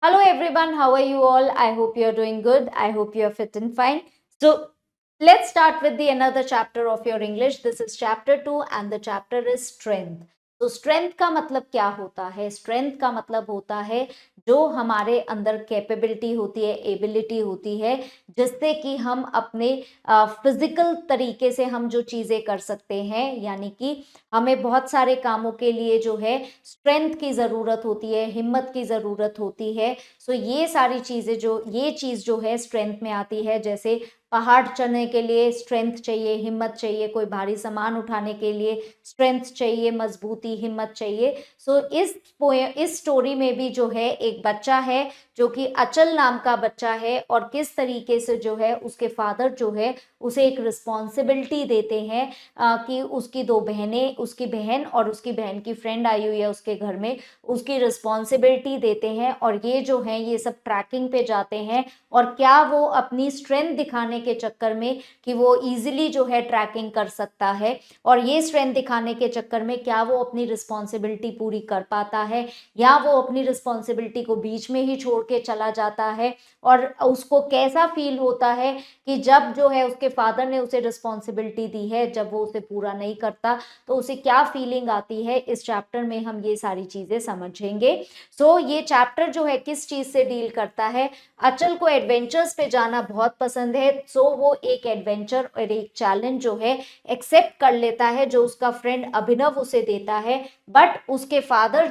Hello everyone, how are you all? I hope you're doing good. I hope you're fit and fine. So let's start with the another chapter of your English. This is chapter 2 and the chapter is strength. तो strength का मतलब क्या होता है? Strength का मतलब होता है जो हमारे अंदर कैपेबिलिटी होती है, एबिलिटी होती है, जिससे कि हम अपने फिजिकल तरीके से हम जो चीजें कर सकते हैं, यानी कि हमें बहुत सारे कामों के लिए जो है स्ट्रेंथ की ज़रूरत होती है, हिम्मत की ज़रूरत होती है। सो ये सारी चीज़ें ये चीज़ जो है स्ट्रेंथ में आती है। जैसे पहाड़ चढ़ने के लिए स्ट्रेंथ चाहिए, हिम्मत चाहिए, कोई भारी सामान उठाने के लिए स्ट्रेंथ चाहिए, मजबूती, हिम्मत चाहिए। सो इस स्टोरी में भी जो है एक बच्चा है जो कि अचल नाम का बच्चा है, और किस तरीके से जो है उसके फादर जो है उसे एक रिस्पॉन्सिबिलिटी देते हैं कि उसकी दो बहनें, उसकी बहन और उसकी बहन की फ्रेंड आई हुई है उसके घर में, उसकी रिस्पॉन्सिबिलिटी देते हैं, और ये जो है ये सब ट्रैकिंग पे जाते हैं। और क्या वो अपनी स्ट्रेंथ दिखाने के चक्कर में कि वो इजीली जो है ट्रैकिंग कर सकता है, और ये स्ट्रेंथ दिखाने के चक्कर में क्या वो अपनी रिस्पॉन्सिबिलिटी पूरी कर पाता है, या वो अपनी रिस्पॉन्सिबिलिटी को बीच में ही छोड़ के चला जाता है, और उसको कैसा फील होता है कि जब जो है उसके फादर ने उसे रिस्पॉन्सिबिलिटी दी है, जब वो उसे पूरा नहीं करता तो उसे क्या फीलिंग आती है। इस चैप्टर में हम ये सारी चीजें समझेंगे। सो ये चैप्टर जो है किस चीज से डील करता है? अचल को एडवेंचर्स पे जाना बहुत पसंद है, सो वो एक एडवेंचर और एक चैलेंज जो है एक्सेप्ट कर लेता है, जो उसका फ्रेंड अभिनव उसे देता है। बट उसके फादर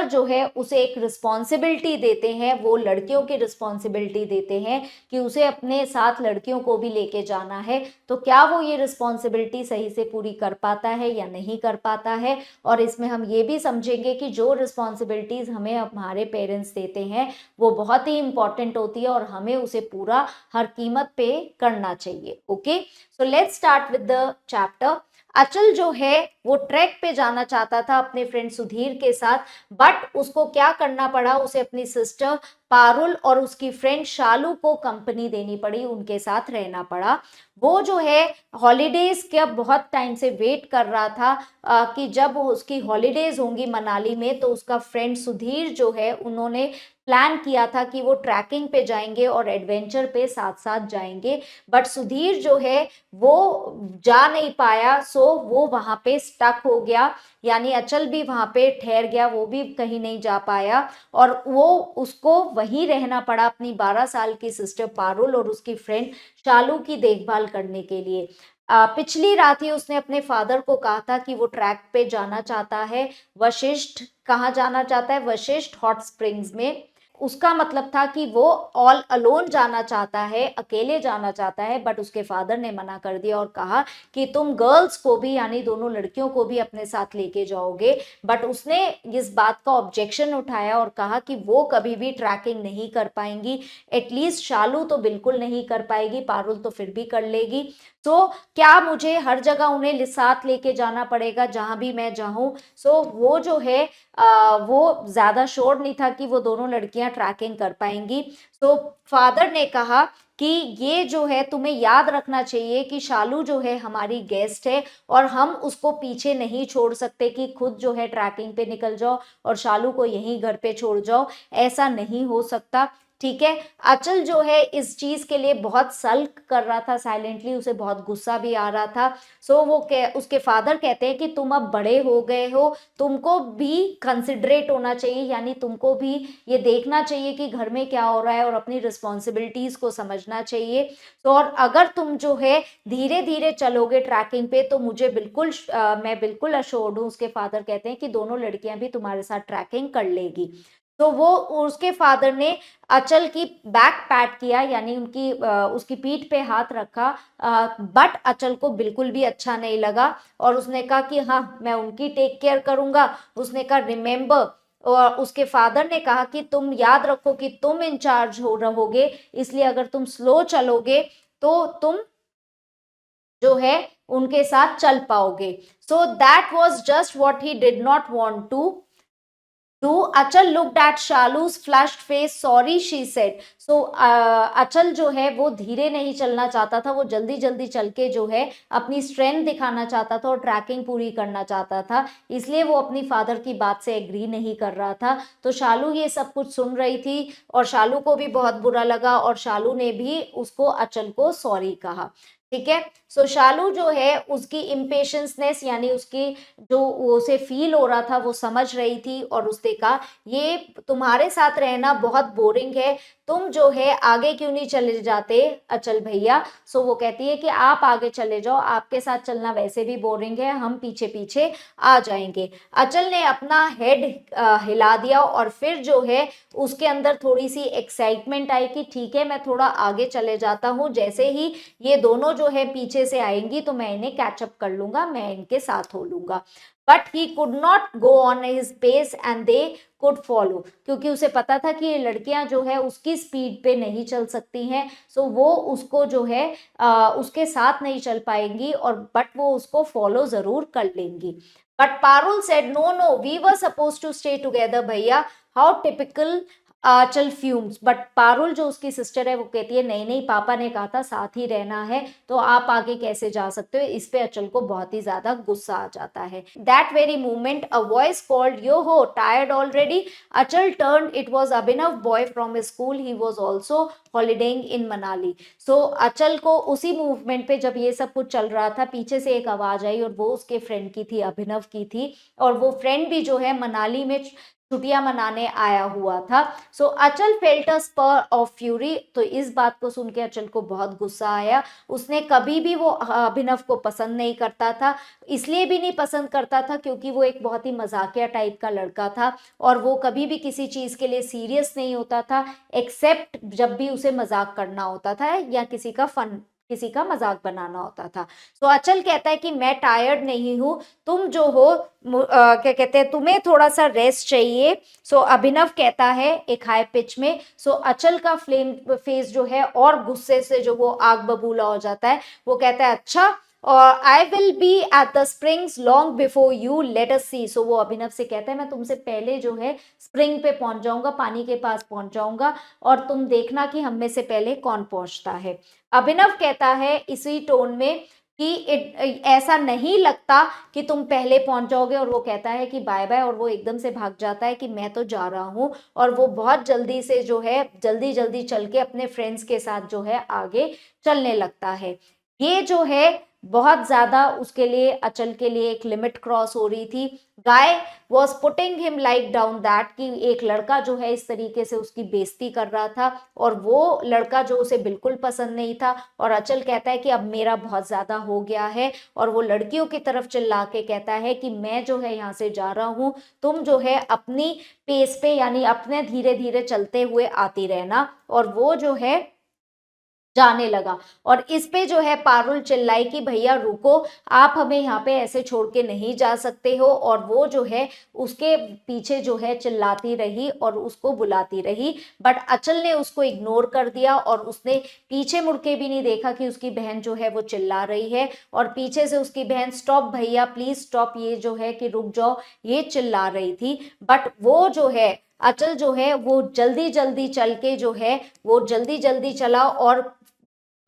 जो है उसे एक रिस्पॉन्सिबिलिटी देते हैं, वो लड़कियों की रिस्पॉन्सिबिलिटी देते हैं कि उसे अपने साथ लड़कियों को भी लेके जाना है। तो क्या वो ये रिस्पॉन्सिबिलिटी सही से पूरी कर पाता है या नहीं कर पाता है? और इसमें हम ये भी समझेंगे कि जो रिस्पॉन्सिबिलिटीज हमें हमारे पेरेंट्स देते हैं वो बहुत ही इंपॉर्टेंट होती है, और हमें उसे पूरा हर कीमत पे करना चाहिए। Okay, so let's start with the chapter. अचल जो है वो ट्रैक पे जाना चाहता था अपने फ्रेंड सुधीर के साथ, बट उसको क्या करना पड़ा, उसे अपनी सिस्टर पारुल और उसकी फ्रेंड शालू को कंपनी देनी पड़ी, उनके साथ रहना पड़ा। वो जो है हॉलीडेज का बहुत टाइम से वेट कर रहा था कि जब उसकी हॉलीडेज होंगी मनाली में, तो उसका फ्रेंड सुधीर जो है उन्होंने प्लान किया था कि वो ट्रैकिंग पे जाएंगे और एडवेंचर पे साथ साथ जाएंगे। बट सुधीर जो है वो जा नहीं पाया, सो वो वहां पे स्टक हो गया, यानी अचल भी वहां पे ठहर गया, वो भी कहीं नहीं जा पाया, और वो उसको वहीं रहना पड़ा अपनी 12 साल की सिस्टर पारुल और उसकी फ्रेंड शालू की देखभाल करने के लिए। पिछली रात ही उसने अपने फादर को कहा था कि वो ट्रैक पे जाना चाहता है, वशिष्ठ। कहाँ जाना चाहता है? वशिष्ठ हॉट स्प्रिंग्स में। उसका मतलब था कि वो ऑल अलोन जाना चाहता है, अकेले जाना चाहता है, बट उसके फादर ने मना कर दिया और कहा कि तुम गर्ल्स को भी, यानी दोनों लड़कियों को भी अपने साथ लेके जाओगे। बट उसने इस बात का ऑब्जेक्शन उठाया और कहा कि वो कभी भी ट्रैकिंग नहीं कर पाएंगी, एटलीस्ट शालू तो बिल्कुल नहीं कर पाएगी, पारुल तो फिर भी कर लेगी। तो क्या मुझे हर जगह उन्हें साथ लेके जाना पड़ेगा जहां भी मैं जाऊं? सो वो जो है वो ज्यादा श्योर नहीं था कि वो दोनों लड़कियां ट्रैकिंग कर पाएंगी। तो फादर ने कहा कि ये जो है तुम्हें याद रखना चाहिए कि शालू जो है हमारी गेस्ट है, और हम उसको पीछे नहीं छोड़ सकते कि खुद जो है ट्रैकिंग पे निकल जाओ और शालू को यहीं घर पे छोड़ जाओ, ऐसा नहीं हो सकता। ठीक है। अचल जो है इस चीज के लिए बहुत सल्क कर रहा था साइलेंटली, उसे बहुत गुस्सा भी आ रहा था। सो उसके फादर कहते हैं कि तुम अब बड़े हो गए हो, तुमको भी कंसिडरेट होना चाहिए, यानी तुमको भी ये देखना चाहिए कि घर में क्या हो रहा है और अपनी रिस्पॉन्सिबिलिटीज को समझना चाहिए। तो और अगर तुम जो है धीरे धीरे चलोगे ट्रैकिंग पे तो मैं बिल्कुल अश्योर्ड हूँ, उसके फादर कहते हैं कि दोनों लड़कियां भी तुम्हारे साथ ट्रैकिंग कर लेगी। तो वो उसके फादर ने अचल की बैक पैट किया, यानी उसकी पीठ पे हाथ रखा, बट अचल को बिल्कुल भी अच्छा नहीं लगा, और उसने कहा कि हाँ मैं उनकी टेक केयर करूंगा। उसने कहा रिमेंबर, और उसके फादर ने कहा कि तुम याद रखो कि तुम इंचार्ज हो रहोगे, इसलिए अगर तुम स्लो चलोगे तो तुम जो है उनके साथ चल पाओगे। So that was just what he did not want to Do Achal looked at Shalu's flushed face. Sorry, she said. So अचल जो है वो धीरे नहीं चलना चाहता था, वो जल्दी जल्दी चल के जो है अपनी स्ट्रेंथ दिखाना चाहता था और ट्रैकिंग पूरी करना चाहता था, इसलिए वो अपनी फादर की बात से एग्री नहीं कर रहा था। तो शालू ये सब कुछ सुन रही थी और शालू को भी बहुत बुरा लगा और शालू ने भी उसको अचल को सॉरी कहा। ठीक है। सो शालू जो है उसकी इम्पेशंसनेस यानी उसकी जो उसे फील हो रहा था वो समझ रही थी और उसने कहा ये तुम्हारे साथ रहना बहुत बोरिंग है, तुम जो है आगे क्यों नहीं चले जाते अचल भैया। सो वो कहती है कि आप आगे चले जाओ, आपके साथ चलना वैसे भी बोरिंग है, हम पीछे पीछे आ जाएंगे। अचल ने अपना हेड हिला दिया और फिर जो है उसके अंदर थोड़ी सी एक्साइटमेंट आई कि ठीक है मैं थोड़ा आगे चले जाता हूँ, जैसे ही ये दोनों जो है पीछे से आएंगी तो मैं इन्हें कैचअप कर लूंगा, मैं इनके साथ हो लूंगा। But he could not go on his pace and they could follow, क्योंकि उसे पता था कि ये लड़कियां जो है उसकी स्पीड पे नहीं चल सकती हैं। सो वो उसको जो है उसके साथ नहीं चल पाएंगी और बट वो उसको फॉलो जरूर कर लेंगी। But Parul said no no we were suppose to stay together भैया, how typical Achal fumes. But Parul जो उसकी सिस्टर है वो कहती है नहीं नहीं पापा ने कहा था साथ ही रहना है, तो आप आगे कैसे जा सकते हो। इस पे अचल को बहुत ही ज्यादा गुस्सा आ जाता है। That very moment a voice called yo ho tired already. Achal turn, it was Abhinav boy from school, he was also holidaying in Manali. So Achal को उसी मूवमेंट पे जब ये सब कुछ चल रहा था पीछे से एक आवाज आई और वो उसके फ्रेंड की थी, अभिनव की थी, और वो फ्रेंड भी जो है मनाली में छुट्टियां मनाने आया हुआ था। So Achal felt a spur of fury. तो इस बात को सुन के अचल को बहुत गुस्सा आया। उसने कभी भी वो अभिनव को पसंद नहीं करता था, इसलिए भी नहीं पसंद करता था क्योंकि वो एक बहुत ही मजाकिया टाइप का लड़का था और वो कभी भी किसी चीज के लिए सीरियस नहीं होता था एक्सेप्ट जब भी उसे मजाक करना होता था या किसी का मजाक बनाना होता था। सो अचल कहता है कि मैं टायर्ड नहीं हूं, तुम जो हो क्या कहते हैं तुम्हें थोड़ा सा रेस्ट चाहिए। सो अभिनव कहता है एक हाई पिच में। सो अचल का फ्लेम फेस जो है और गुस्से से जो वो आग बबूला हो जाता है। वो कहता है अच्छा और I will be at the springs long before you, let us see. So वो अभिनव से कहता है मैं तुमसे पहले जो है स्प्रिंग पे पहुंच जाऊंगा, पानी के पास पहुंच जाऊंगा और तुम देखना कि हम में से पहले कौन पहुंचता है। अभिनव कहता है इसी टोन में कि ऐसा नहीं लगता कि तुम पहले पहुंच जाओगे, और वो कहता है कि बाय बाय, और वो एकदम से भाग जाता है कि मैं तो जा रहा हूं। और वो बहुत जल्दी से जो है जल्दी जल्दी चल के अपने फ्रेंड्स के साथ जो है आगे चलने लगता है। ये जो है बहुत ज्यादा उसके लिए अचल के लिए एक लिमिट क्रॉस हो रही थी। Guy was putting him like down that, कि एक लड़का जो है इस तरीके से उसकी बेइज्जती कर रहा था और वो लड़का जो उसे बिल्कुल पसंद नहीं था। और अचल कहता है कि अब मेरा बहुत ज्यादा हो गया है और वो लड़कियों की तरफ चिल्ला के कहता है कि मैं जो है यहाँ से जा रहा हूँ, तुम जो है अपनी पेस पे यानी अपने धीरे धीरे चलते हुए आती रहना। और वो जो है जाने लगा और इस पे जो है पारुल चिल्लाई कि भैया रुको, आप हमें यहाँ पे ऐसे छोड़ के नहीं जा सकते हो। और वो जो है उसके पीछे जो है चिल्लाती रही और उसको बुलाती रही, बट अचल ने उसको इग्नोर कर दिया और उसने पीछे मुड़ के भी नहीं देखा कि उसकी बहन जो है वो चिल्ला रही है। और पीछे से उसकी बहन स्टॉप भैया प्लीज स्टॉप, ये जो है कि रुक जाओ, ये चिल्ला रही थी। बट वो जो है अचल जो है वो जल्दी जल्दी चल के जो है वो जल्दी जल्दी चला और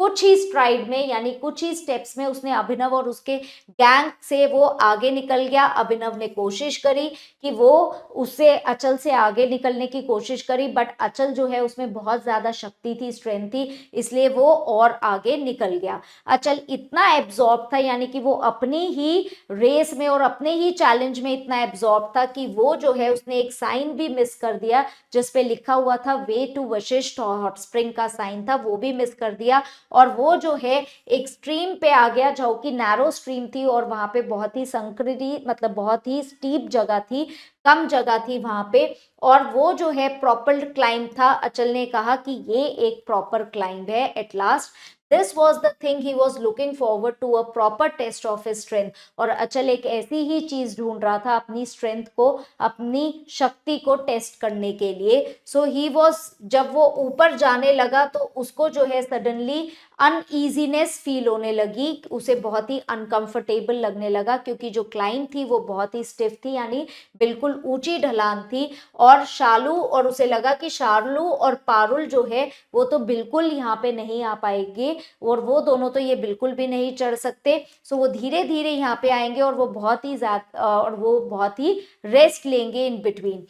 कुछ ही स्ट्राइड में यानी कुछ ही स्टेप्स में उसने अभिनव और उसके गैंग से वो आगे निकल गया। अभिनव ने कोशिश करी कि वो उससे अचल से आगे निकलने की कोशिश करी, बट अचल जो है उसमें बहुत ज्यादा शक्ति थी, स्ट्रेंथ थी, इसलिए वो और आगे निकल गया। अचल इतना एब्जॉर्ब था यानी कि वो अपनी ही रेस में और अपने ही चैलेंज में इतना एब्जॉर्ब था कि वो जो है उसने एक साइन भी मिस कर दिया जिसपे लिखा हुआ था way to Vashisht hot spring का साइन था, वो भी मिस कर दिया। और वो जो है एक स्ट्रीम पे आ गया जो कि नैरो स्ट्रीम थी और वहां पे बहुत ही संकरी मतलब बहुत ही स्टीप जगह थी, कम जगह थी वहां पे। और वो जो है प्रॉपर क्लाइंब था। अचल ने कहा कि ये एक प्रॉपर क्लाइंब है at last. This was the thing he was looking forward to a proper test of his strength. और अचल एक ऐसी ही चीज ढूंढ रहा था अपनी स्ट्रेंथ को, अपनी शक्ति को टेस्ट करने के लिए। सो ही वॉज, जब वो ऊपर जाने लगा तो उसको जो है सडनली अनईजीनेस फील होने लगी, उसे बहुत ही अनकंफर्टेबल लगने लगा, क्योंकि जो क्लाइंब थी वो बहुत ही स्टिफ थी, यानी बिल्कुल ऊंची ढलान थी। और शालू, और उसे लगा कि शार्लू और पारुल जो है वो तो बिल्कुल यहाँ पे नहीं आ पाएंगे, और वो दोनों तो ये बिल्कुल भी नहीं चढ़ सकते। सो वो धीरे धीरे यहाँ पे आएंगे और वो बहुत ही ज्यादा, और वो बहुत ही रेस्ट लेंगे in between.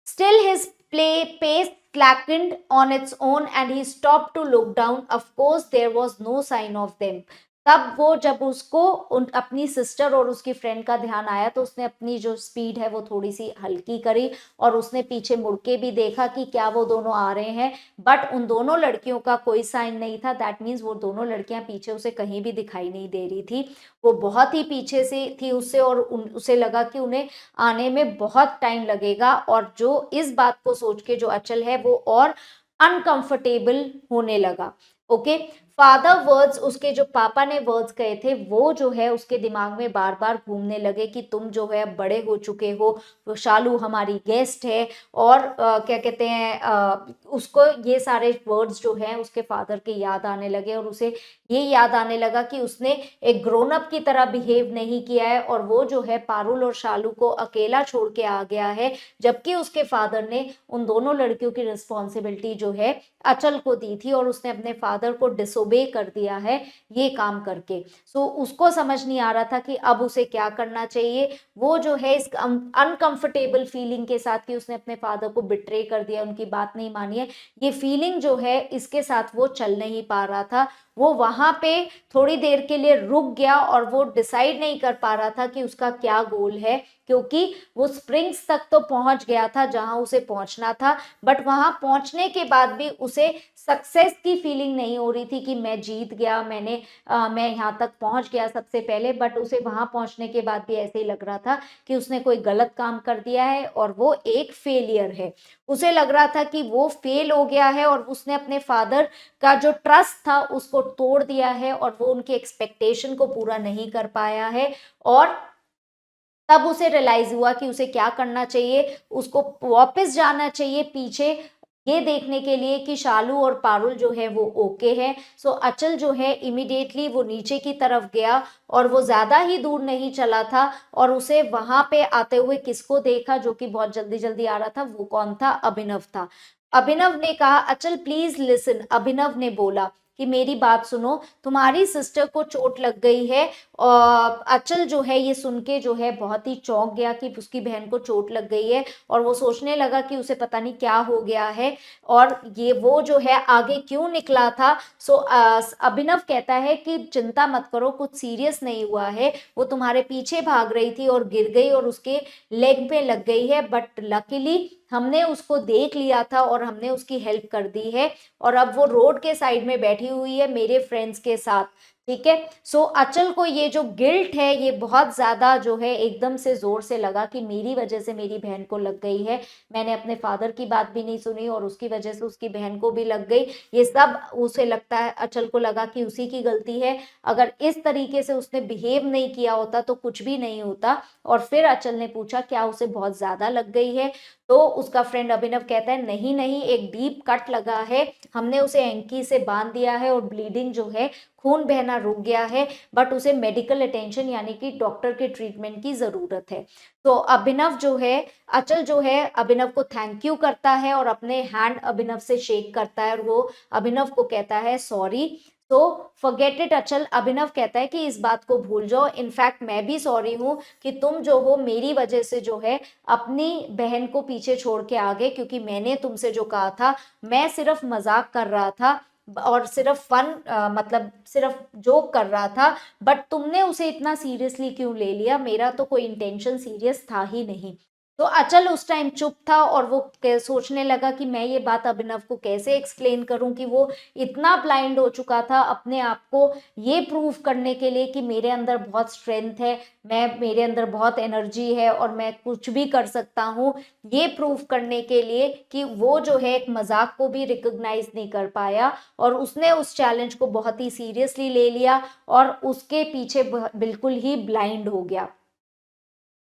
Still, his pace slackened on its own and he stopped to look down. Of course, there was no sign of them. तब वो, जब उसको अपनी सिस्टर और उसकी फ्रेंड का ध्यान आया तो उसने अपनी जो स्पीड है वो थोड़ी सी हल्की करी, और उसने पीछे मुड़ के भी देखा कि क्या वो दोनों आ रहे हैं, बट उन दोनों लड़कियों का कोई साइन नहीं था। दैट मीन्स वो दोनों लड़कियां पीछे उसे कहीं भी दिखाई नहीं दे रही थी, वो बहुत ही पीछे से थी उससे, और उसे लगा कि उन्हें आने में बहुत टाइम लगेगा। और जो इस बात को सोच के जो अचल है वो और अनकंफर्टेबल होने लगा। ओके, फादर वर्ड्स, उसके जो पापा ने वर्ड्स कहे थे वो जो है उसके दिमाग में बार बार घूमने लगे कि तुम जो है बड़े हो चुके हो, वो शालू हमारी गेस्ट है, और क्या कहते हैं, उसको ये सारे वर्ड्स जो है उसके फादर के याद आने लगे, और उसे ये याद आने लगा कि उसने एक ग्रोन अप की तरह बिहेव नहीं किया है, और वो जो है पारुल और शालू को अकेला छोड़ के आ गया है, जबकि उसके फादर ने उन दोनों लड़कियों की रिस्पॉन्सिबिलिटी जो है अचल को दी थी, और उसने अपने फादर को डिसोबे कर दिया है ये काम करके। सो उसको समझ नहीं आ रहा था कि अब उसे क्या करना चाहिए। वो जो है इस अनकंफर्टेबल फीलिंग के साथ कि उसने अपने फादर को बिट्रे कर दिया, उनकी बात नहीं मानी है, ये फीलिंग जो है इसके साथ वो चल नहीं पा रहा था। वो वहां पे थोड़ी देर के लिए रुक गया, और वो डिसाइड नहीं कर पा रहा था कि उसका क्या गोल है, क्योंकि वो स्प्रिंग्स तक तो पहुंच गया था जहां उसे पहुंचना था, बट वहां पहुंचने के बाद भी उसे सक्सेस की फीलिंग नहीं हो रही थी कि मैं जीत गया, मैं यहाँ तक पहुंच गया सबसे पहले। बट उसे वहां पहुंचने के बाद भी ऐसे ही लग रहा था कि उसने कोई गलत काम कर दिया है और वो एक फेलियर है। उसे लग रहा था कि वो फेल हो गया है, और उसने अपने फादर का जो ट्रस्ट था उसको तोड़ दिया है, और वो उनकी एक्सपेक्टेशन को पूरा नहीं कर पाया है। और तब उसे रियलाइज हुआ कि उसे क्या करना चाहिए, उसको वापस जाना चाहिए पीछे, ये देखने के लिए कि शालू और पारुल जो है वो ओके है। सो अचल जो है इमिडिएटली वो नीचे की तरफ गया, और वो ज्यादा ही दूर नहीं चला था, और उसे वहां पे आते हुए किसको देखा, जो कि बहुत जल्दी जल्दी आ रहा था, वो कौन था, अभिनव था। अभिनव ने कहा, अचल प्लीज लिसन, अभिनव ने बोला कि मेरी बात सुनो, तुम्हारी सिस्टर को चोट लग गई है। और अचल जो है ये सुन के जो है बहुत ही चौंक गया कि उसकी बहन को चोट लग गई है, और वो सोचने लगा कि उसे पता नहीं क्या हो गया है, और ये वो जो है आगे क्यों निकला था। सो अभिनव कहता है कि चिंता मत करो, कुछ सीरियस नहीं हुआ है, वो तुम्हारे पीछे भाग रही थी और गिर गई और उसके लेग पे लग गई है, बट लकीली हमने उसको देख लिया था और हमने उसकी हेल्प कर दी है, और अब वो रोड के साइड में बैठी हुई है मेरे फ्रेंड्स के साथ। ठीक है। सो अचल को ये जो गिल्ट है ये बहुत ज्यादा जो है एकदम से जोर से लगा कि मेरी वजह से मेरी बहन को लग गई है, मैंने अपने फादर की बात भी नहीं सुनी और उसकी वजह से उसकी बहन को भी लग गई। ये सब उसे लगता है, अचल को लगा कि उसी की गलती है, अगर इस तरीके से उसने बिहेव नहीं किया होता तो कुछ भी नहीं होता। और फिर अचल ने पूछा क्या उसे बहुत ज्यादा लग गई है, तो उसका फ्रेंड अभिनव कहता है नहीं नहीं, एक डीप कट लगा है, हमने उसे एंकी से बांध दिया है और ब्लीडिंग जो है, खून बहना रुक गया है, बट उसे मेडिकल अटेंशन यानी कि डॉक्टर के ट्रीटमेंट की जरूरत है। तो अभिनव जो है, अचल जो है अभिनव को थैंक यू करता है और अपने हैंड अभिनव से शेक करता है, और वो अभिनव को कहता है सॉरी। तो फॉरगेट इट अचल, अभिनव कहता है कि इस बात को भूल जाओ, इनफैक्ट मैं भी सॉरी हूँ कि तुम जो हो मेरी वजह से जो है अपनी बहन को पीछे छोड़ के आ गए, क्योंकि मैंने तुमसे जो कहा था मैं सिर्फ मजाक कर रहा था, और सिर्फ फन मतलब सिर्फ जोक कर रहा था, बट तुमने उसे इतना सीरियसली क्यों ले लिया, मेरा तो कोई इंटेंशन सीरियस था ही नहीं। तो अचल उस टाइम चुप था और वो सोचने लगा कि मैं ये बात अभिनव को कैसे एक्सप्लेन करूं कि वो इतना ब्लाइंड हो चुका था अपने आप को ये प्रूव करने के लिए कि मेरे अंदर बहुत स्ट्रेंथ है, मेरे अंदर बहुत एनर्जी है और मैं कुछ भी कर सकता हूँ, ये प्रूव करने के लिए कि वो जो है एक मजाक को भी रिकॉग्नाइज नहीं कर पाया और उसने उस चैलेंज को बहुत ही सीरियसली ले लिया और उसके पीछे बिल्कुल ही ब्लाइंड हो गया।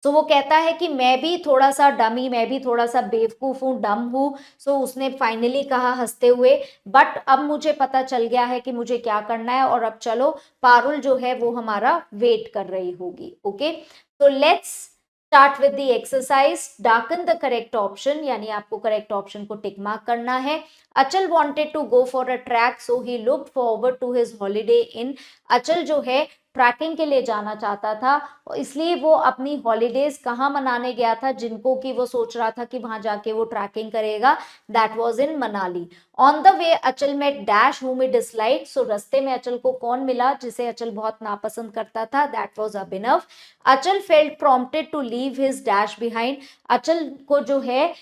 तो वो कहता है कि मैं भी थोड़ा सा डमी, मैं भी थोड़ा सा बेवकूफ हूँ, डम हूँ। सो उसने फाइनली कहा हंसते हुए, बट अब मुझे पता चल गया है कि मुझे क्या करना है और अब चलो पारुल जो है वो हमारा वेट कर रही होगी। ओके, तो let's start with the exercise. Darken the correct option, यानी आपको करेक्ट ऑप्शन को टिक मार्क करना है। Achal wanted to go for a trek so he looked forward to his holiday in. Achal जो है ट्रैकिंग के लिए जाना चाहता था, इसलिए वो अपनी हॉलीडेज कहाँ मनाने गया था, जिनको कि वो सोच रहा था कि वहां जाके वो ट्रैकिंग करेगा, that was in Manali. On the way अचल मेट डैश हूम ही डिसलाइक। सो रस्ते में अचल को कौन मिला जिसे अचल बहुत नापसंद करता था, that was Abhinav. Achal felt prompted to leave his dash behind. Achal को जो है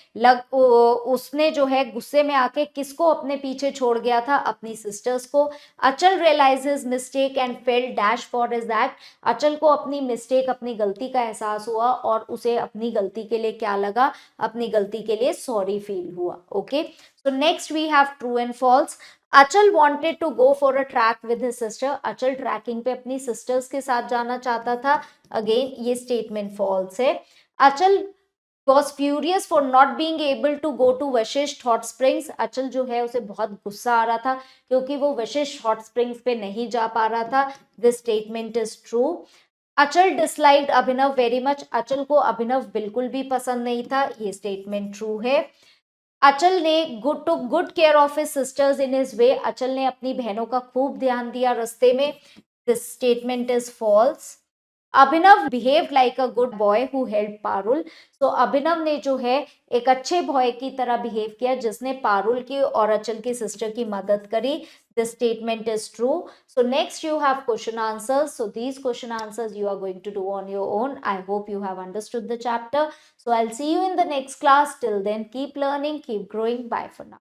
उसने जो है गुस्से में आके किसको अपने पीछे छोड़ गया था, अपनी सिस्टर्स को। Achal realize his mistake and felt dash for his act. Achal को अपनी मिस्टेक, अपनी गलती का एहसास हुआ और उसे अपनी गलती के लिए क्या लगा, अपनी गलती के लिए सॉरी फील हुआ। Okay, so next we have true and false. Achal wanted to go for a track with his sister। अचल ट्रैकिंग पे अपनी सिस्टर्स के साथ जाना चाहता था। अगेन ये स्टेटमेंट फॉल्स है। अचल was furious for not being able to go to Vashishtha hot springs. अचल जो है उसे बहुत गुस्सा आ रहा था क्योंकि वो वशिष्ठ हॉट स्प्रिंग्स पे नहीं जा पा रहा था। This statement is true. अचल डिसलाइक्ड अभिनव वेरी मच। अचल को अभिनव बिल्कुल भी पसंद नहीं था, ये स्टेटमेंट ट्रू है। अचल ने good care of his sisters in his way. अचल ने अपनी बहनों का खूब ध्यान दिया रास्ते में, this statement is false. Abhinav behave like a good boy who help Parul. So Abhinav ने जो है एक अच्छे बॉय की तरह बिहेव किया जिसने पारुल की और अचल की सिस्टर की मदद करी। This statement is true. So next you have question answers. So these question answers you are going to do on your own. I hope you have understood the chapter. So I'll see you in the next class. Till then, keep learning, keep growing. Bye for now.